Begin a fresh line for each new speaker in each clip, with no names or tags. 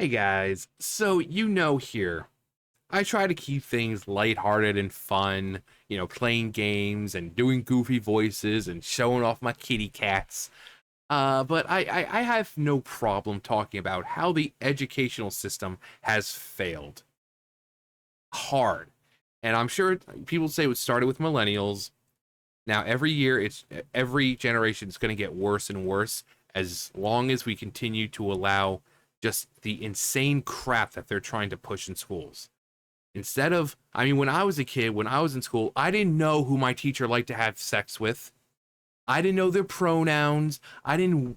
Hey guys, so here, I try to keep things lighthearted and fun, playing games and doing goofy voices and showing off my kitty cats. But I have no problem talking about how the educational system has failed hard. And I'm sure people say it started with millennials. Now every year, every generation is going to get worse and worse as long as we continue to allow just the insane crap that they're trying to push in schools. Instead of, I mean, when I was a kid, when I was in school, I didn't know who my teacher liked to have sex with. I didn't know their pronouns.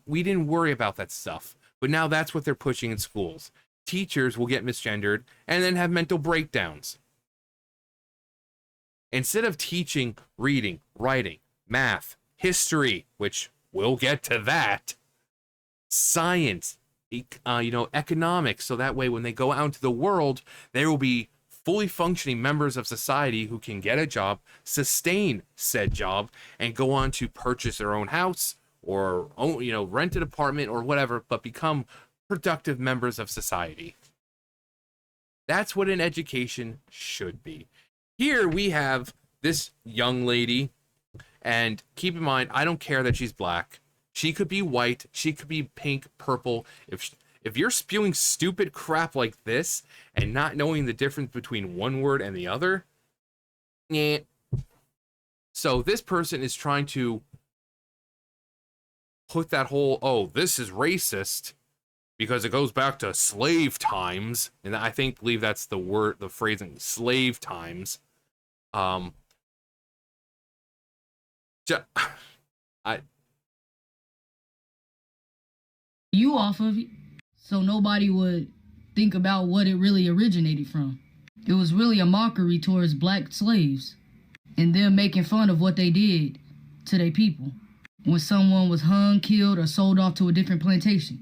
We didn't worry about that stuff. But now that's what they're pushing in schools. Teachers will get misgendered and then have mental breakdowns. Instead of teaching reading, writing, math, history, which we'll get to that, science, economics, so that way when they go out into the world, they will be fully functioning members of society who can get a job, sustain said job, and go on to purchase their own house or rent an apartment or whatever, but become productive members of society. That's what an education should be. Here we have this young lady, and keep in mind, I don't care that she's black. She could be white, she could be pink, purple. If you're spewing stupid crap like this and not knowing the difference between one word and the other, yeah. So this person is trying to put that whole, oh, this is racist because it goes back to slave times, and believe that's the phrasing, slave times. I
You off of it so nobody would think about what it really originated from. It was really a mockery towards black slaves and them making fun of what they did to their people when someone was hung, killed, or sold off to a different plantation.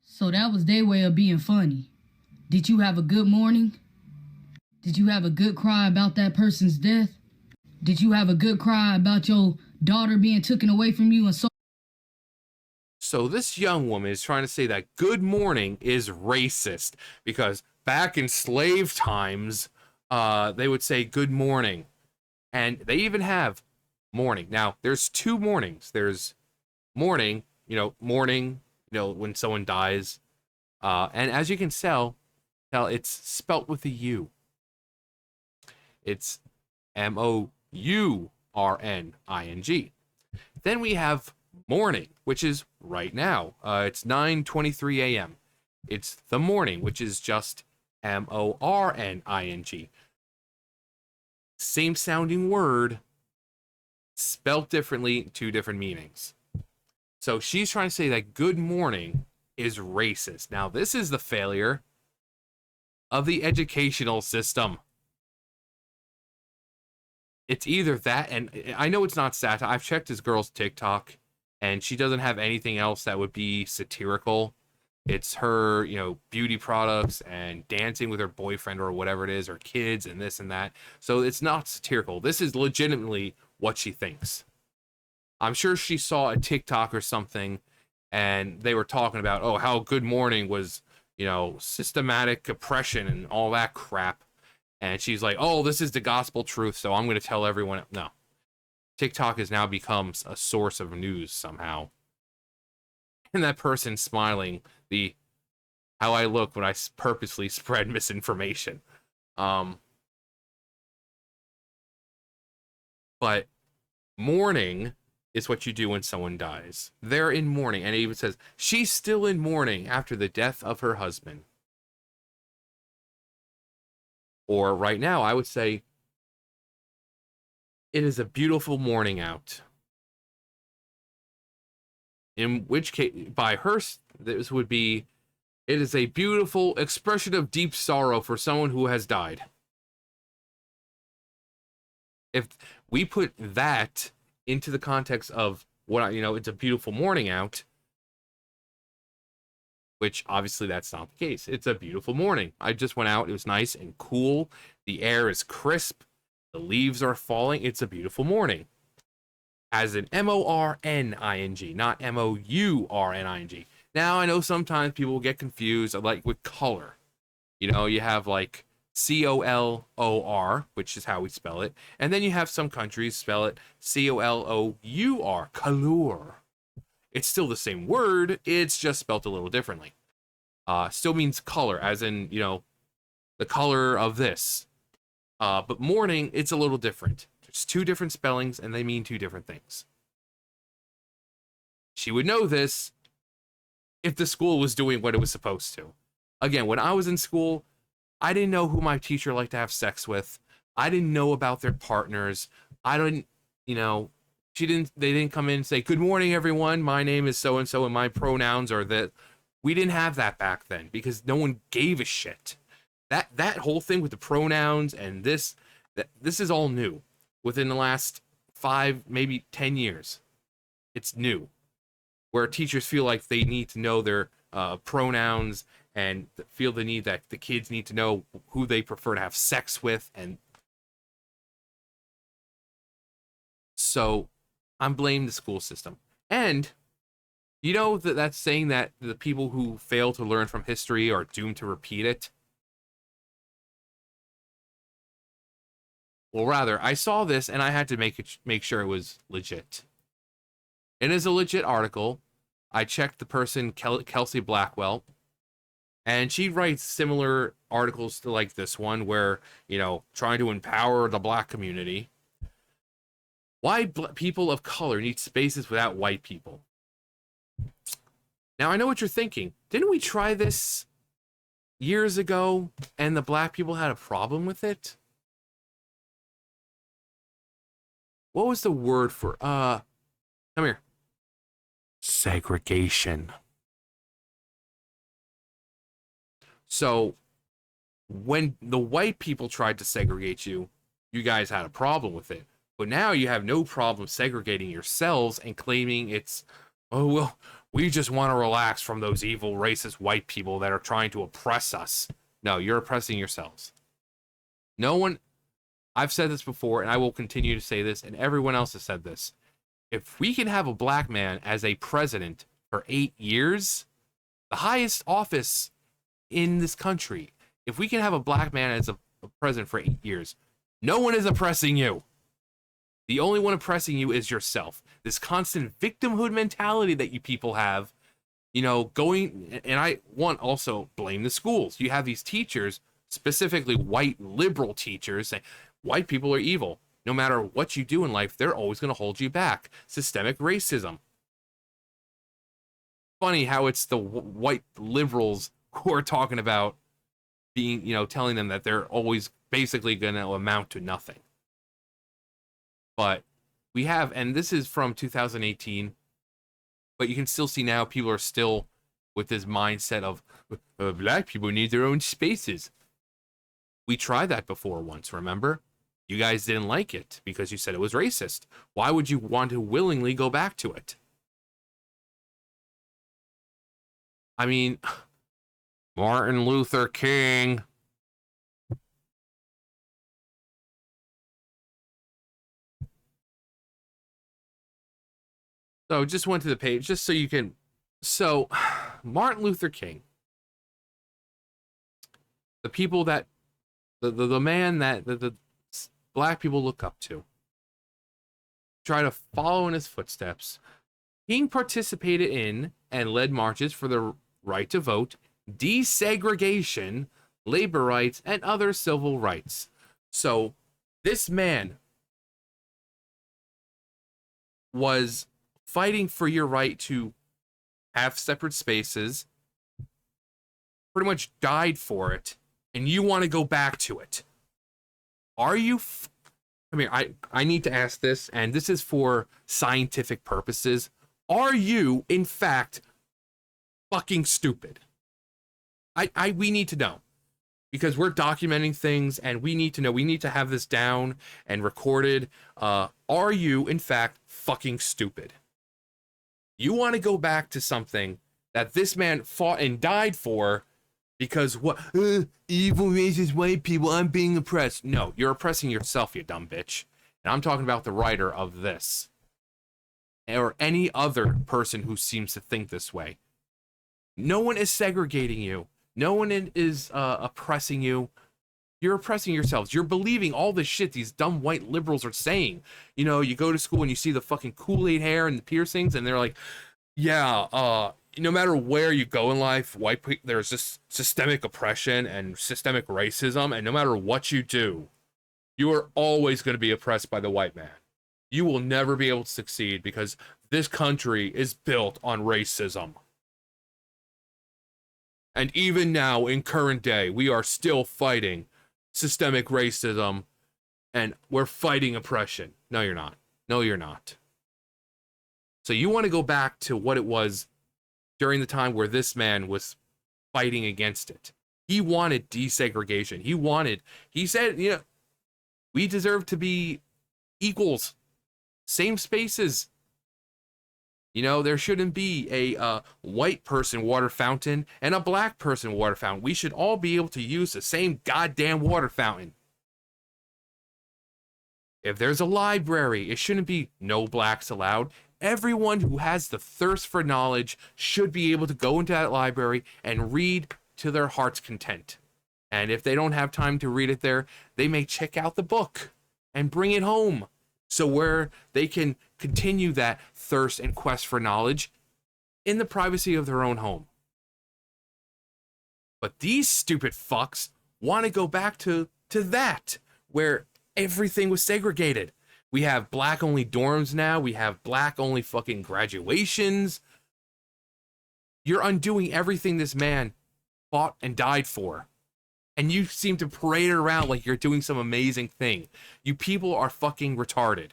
So that was their way of being funny. Did you have a good morning? Did you have a good cry about that person's death? Did you have a good cry about your daughter being taken away from you and so?
So this young woman is trying to say that good morning is racist because back in slave times, they would say good morning, and they even have morning. Now there's two mornings. There's morning, when someone dies, and as you can tell it's spelt with a U. It's MOURNING. Then we have morning, which is right now. It's 9:23 a.m. It's the morning, which is just MORNING. Same sounding word, spelt differently, two different meanings. So she's trying to say that good morning is racist. Now, this is the failure of the educational system. It's either that, and I know it's not satire. I've checked this girl's TikTok, and she doesn't have anything else that would be satirical. It's her, beauty products and dancing with her boyfriend or whatever it is, or kids and this and that. So it's not satirical. This is legitimately what she thinks. I'm sure she saw a TikTok or something, and they were talking about, oh, how Good Morning was, systematic oppression and all that crap. And she's like, oh, this is the gospel truth, so I'm going to tell everyone. No. TikTok has now become a source of news somehow. And that person smiling, how I look when I purposely spread misinformation. But mourning is what you do when someone dies. They're in mourning, and it even says she's still in mourning after the death of her husband. Or right now, I would say it is a beautiful morning out. In which case, by her, this would be, it is a beautiful expression of deep sorrow for someone who has died. If we put that into the context of what, it's a beautiful morning out, which obviously that's not the case. It's a beautiful morning. I just went out. It was nice and cool. The air is crisp. The leaves are falling. It's a beautiful morning. As in MORNING, not MOURNING. Now, I know sometimes people will get confused, like with color. You know, you have like COLOR, which is how we spell it, and then you have some countries spell it COLOUR, color. It's still the same word, it's just spelled a little differently. Still means color, as in, you know, the color of this. But morning, it's a little different. There's two different spellings, and they mean two different things. She would know this if the school was doing what it was supposed to. Again, when I was in school, I didn't know who my teacher liked to have sex with. I didn't know about their partners. I didn't, you know, they didn't come in and say, "Good morning, everyone. My name is so and so, and my pronouns are that." We didn't have that back then because no one gave a shit. That whole thing with the pronouns and this is all new within the last 5, maybe 10 years. It's new, where teachers feel like they need to know their pronouns and feel the need that the kids need to know who they prefer to have sex with. And so I'm blaming the school system. And you know that's saying that the people who fail to learn from history are doomed to repeat it? Well, rather, I saw this and I had to make sure it was legit. It is a legit article. I checked the person, Kelsey Blackwell, and she writes similar articles to like this one where, you know, trying to empower the black community. Why people of color need spaces without white people. Now, I know what you're thinking. Didn't we try this years ago and the black people had a problem with it? What was the word for, come here. Segregation. So, when the white people tried to segregate you, you guys had a problem with it. But now you have no problem segregating yourselves and claiming it's, oh, well, we just want to relax from those evil, racist white people that are trying to oppress us. No, you're oppressing yourselves. No one, I've said this before, and I will continue to say this, and everyone else has said this. If we can have a black man as a president for 8 years, the highest office in this country, if we can have a black man as a president for 8 years, no one is oppressing you. The only one oppressing you is yourself. This constant victimhood mentality that you people have, you know, going, and I want also blame the schools. You have these teachers, specifically white liberal teachers, saying white people are evil. No matter what you do in life, they're always going to hold you back. Systemic racism. Funny how it's the white liberals who are talking about being, you know, telling them that they're always basically going to amount to nothing. But we have, and this is from 2018, but you can still see now people are still with this mindset of black people need their own spaces. We tried that before once, remember? You guys didn't like it because you said it was racist. Why would you want to willingly go back to it? I mean, Martin Luther King. So just went to the page just so you can. So Martin Luther King, the people that the man that the black people look up to, try to follow in his footsteps. King participated in and led marches for the right to vote, desegregation, labor rights, and other civil rights. So this man was fighting for your right to have separate spaces, pretty much died for it, and you want to go back to it. Are you... I mean, I need to ask this, and this is for scientific purposes. Are you, in fact, fucking stupid? We need to know. Because we're documenting things, and we need to know. We need to have this down and recorded. Are you, in fact, fucking stupid? You want to go back to something that this man fought and died for because what? Evil racist white people, I'm being oppressed. No, you're oppressing yourself, you dumb bitch. And I'm talking about the writer of this. Or any other person who seems to think this way. No one is segregating you. No one is oppressing you. You're oppressing yourselves. You're believing all this shit these dumb white liberals are saying. You know, you go to school and you see the fucking Kool-Aid hair and the piercings, and they're like, yeah, no matter where you go in life, there's this systemic oppression and systemic racism, and no matter what you do, you are always going to be oppressed by the white man. You will never be able to succeed because this country is built on racism. And even now, in current day, we are still fighting systemic racism, and we're fighting oppression. No, you're not. No, you're not. So you want to go back to what it was during the time where this man was fighting against it. He wanted desegregation. He said, you know, we deserve to be equals, same spaces. You know, there shouldn't be a white person water fountain and a black person water fountain. We should all be able to use the same goddamn water fountain. If there's a library, it shouldn't be no blacks allowed. Everyone who has the thirst for knowledge should be able to go into that library and read to their heart's content. And if they don't have time to read it there, they may check out the book and bring it home. So where they can continue that thirst and quest for knowledge in the privacy of their own home. But these stupid fucks want to go back to that, where everything was segregated. We have black only dorms now. We have black only fucking graduations. You're undoing everything this man fought and died for. And you seem to parade it around like you're doing some amazing thing. You people are fucking retarded.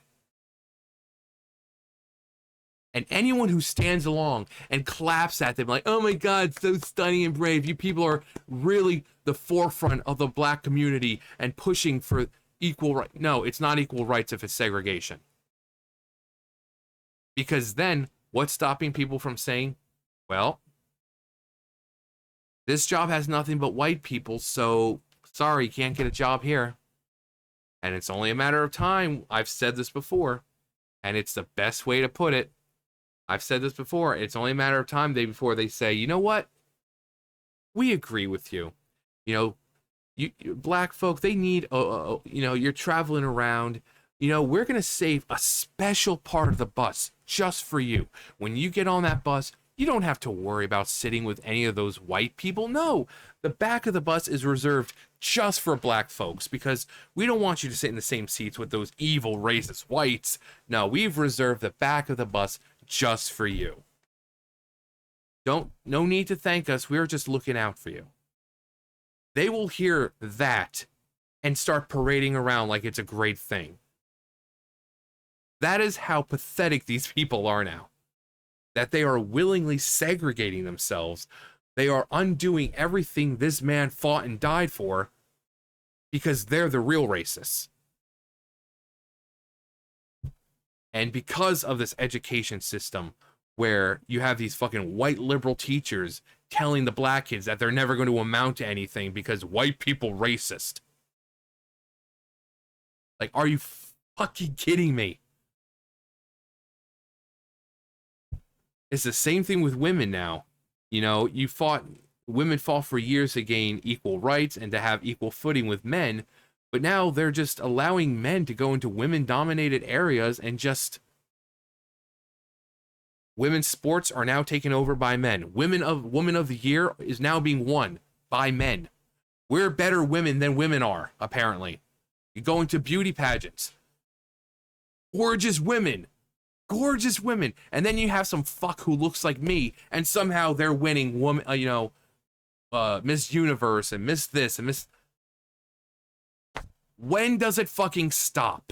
And anyone who stands along and claps at them like, oh my God, so stunning and brave. You people are really the forefront of the black community and pushing for equal rights. No, it's not equal rights if it's segregation. Because then what's stopping people from saying, well, this job has nothing but white people, so sorry, you can't get a job here. And it's only a matter of time. I've said this before, and it's the best way to put it. I've said this before. It's only a matter of time before they say, you know what? We agree with you. You know, you black folk, they need, you know, you're traveling around. You know, we're going to save a special part of the bus just for you. When you get on that bus, you don't have to worry about sitting with any of those white people. No, the back of the bus is reserved just for black folks because we don't want you to sit in the same seats with those evil racist whites. No, we've reserved the back of the bus just for you. No need to thank us. We're just looking out for you. They will hear that and start parading around like it's a great thing. That is how pathetic these people are now. That they are willingly segregating themselves. They are undoing everything this man fought and died for because they're the real racists. And because of this education system where you have these fucking white liberal teachers telling the black kids that they're never going to amount to anything because white people racist. Like, are you fucking kidding me? It's the same thing with women now. You know, women fought for years to gain equal rights and to have equal footing with men, but now they're just allowing men to go into women-dominated areas and just... Women's sports are now taken over by men. Woman of the Year is now being won by men. We're better women than women are, apparently. You go into beauty pageants. Gorgeous women. Gorgeous women. And then you have some fuck who looks like me, and somehow they're winning woman, Miss Universe and Miss this and Miss... When does it fucking stop?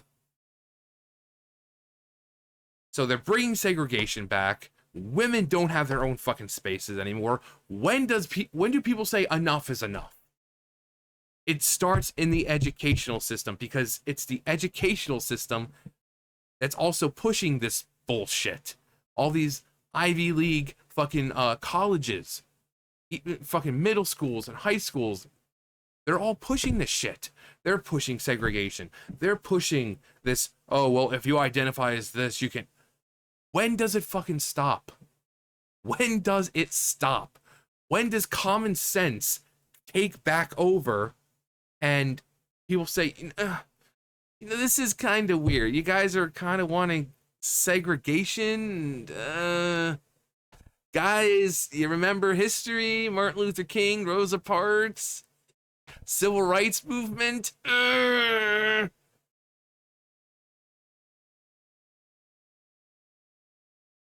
So they're bringing segregation back. Women don't have their own fucking spaces anymore. When do people say enough is enough? It starts in the educational system because it's the educational system that's also pushing this bullshit. All these Ivy League fucking colleges, fucking middle schools and high schools, they're all pushing this shit. They're pushing segregation. They're pushing this, oh, well, if you identify as this, you can... When does it fucking stop? When does it stop? When does common sense take back over and people say, this is kind of weird. You guys are kind of wanting segregation. Guys, you remember history? Martin Luther King, Rosa Parks, civil rights movement.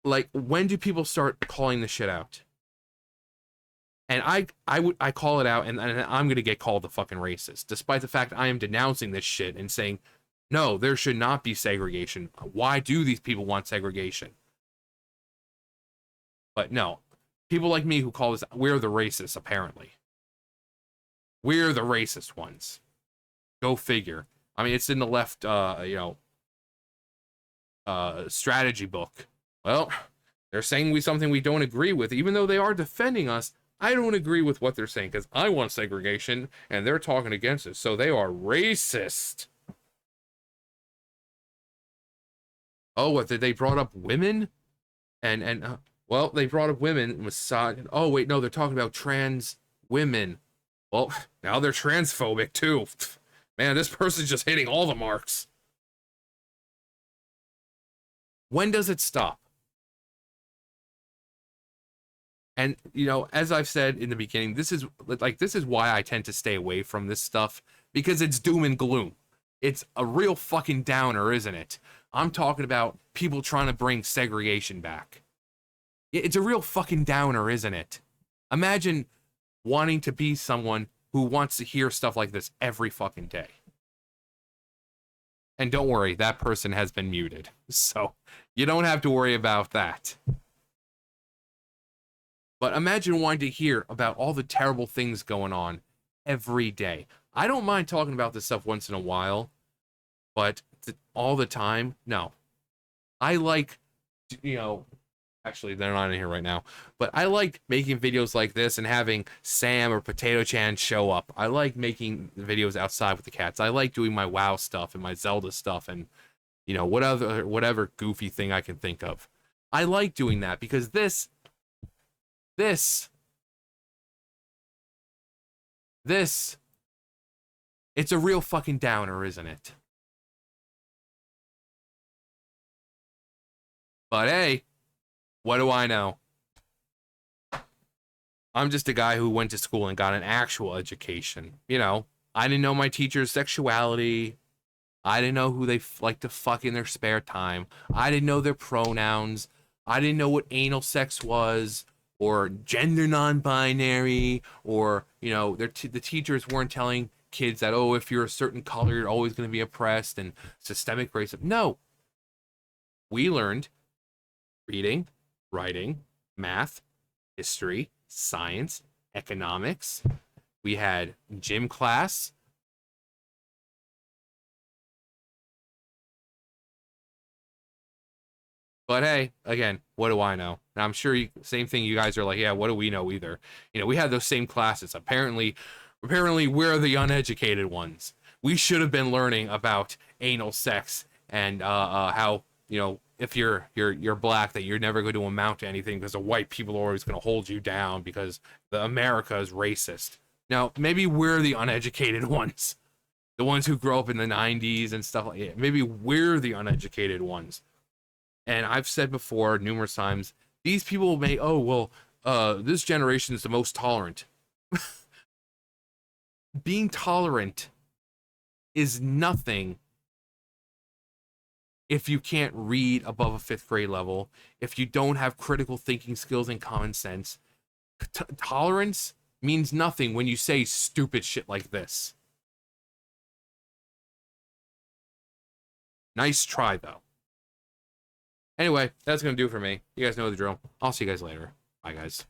Like, when do people start calling the shit out? And I call it out, and I'm gonna get called the fucking racist, despite the fact I am denouncing this shit and saying, no, there should not be segregation. Why do these people want segregation? But no, people like me who call this, we're the racists, apparently. We're the racist ones. Go figure. I mean, it's in the left, strategy book. Well, they're saying something we don't agree with, even though they are defending us. I don't agree with what they're saying because I want segregation and they're talking against it. So they are racist. Oh, what, they brought up women? Well, they brought up women, massage. Oh, wait, no, they're talking about trans women. Well, now they're transphobic too. Man, this person's just hitting all the marks. When does it stop? And, as I've said in the beginning, this is why I tend to stay away from this stuff, because it's doom and gloom. It's a real fucking downer, isn't it? I'm talking about people trying to bring segregation back. It's a real fucking downer, isn't it? Imagine wanting to be someone who wants to hear stuff like this every fucking day. And don't worry, that person has been muted. So you don't have to worry about that. But imagine wanting to hear about all the terrible things going on every day. I don't mind talking about this stuff once in a while, but all the time, no. I like, actually, they're not in here right now, but I like making videos like this and having Sam or Potato Chan show up. I like making videos outside with the cats. I like doing my WoW stuff and my Zelda stuff and, whatever goofy thing I can think of. I like doing that because this, it's a real fucking downer, isn't it? But hey, what do I know? I'm just a guy who went to school and got an actual education. I didn't know my teacher's sexuality. I didn't know who they like to fuck in their spare time. I didn't know their pronouns. I didn't know what anal sex was, or gender non-binary, or, the teachers weren't telling kids that, oh, if you're a certain color, you're always going to be oppressed and systemic racism. No. We learned reading, writing, math, history, science, economics. We had gym class. But hey, again, what do I know? And I'm sure same thing. You guys are like, yeah, what do we know either? We had those same classes. Apparently we're the uneducated ones. We should have been learning about anal sex and how, if you're black, that you're never going to amount to anything because the white people are always going to hold you down because America is racist. Now, maybe we're the uneducated ones, the ones who grew up in the 90s and stuff like that. Maybe we're the uneducated ones. And I've said before numerous times, these people may, this generation is the most tolerant. Being tolerant is nothing if you can't read above a 5th grade level, if you don't have critical thinking skills and common sense. Tolerance means nothing when you say stupid shit like this. Nice try, though. Anyway, that's going to do it for me. You guys know the drill. I'll see you guys later. Bye, guys.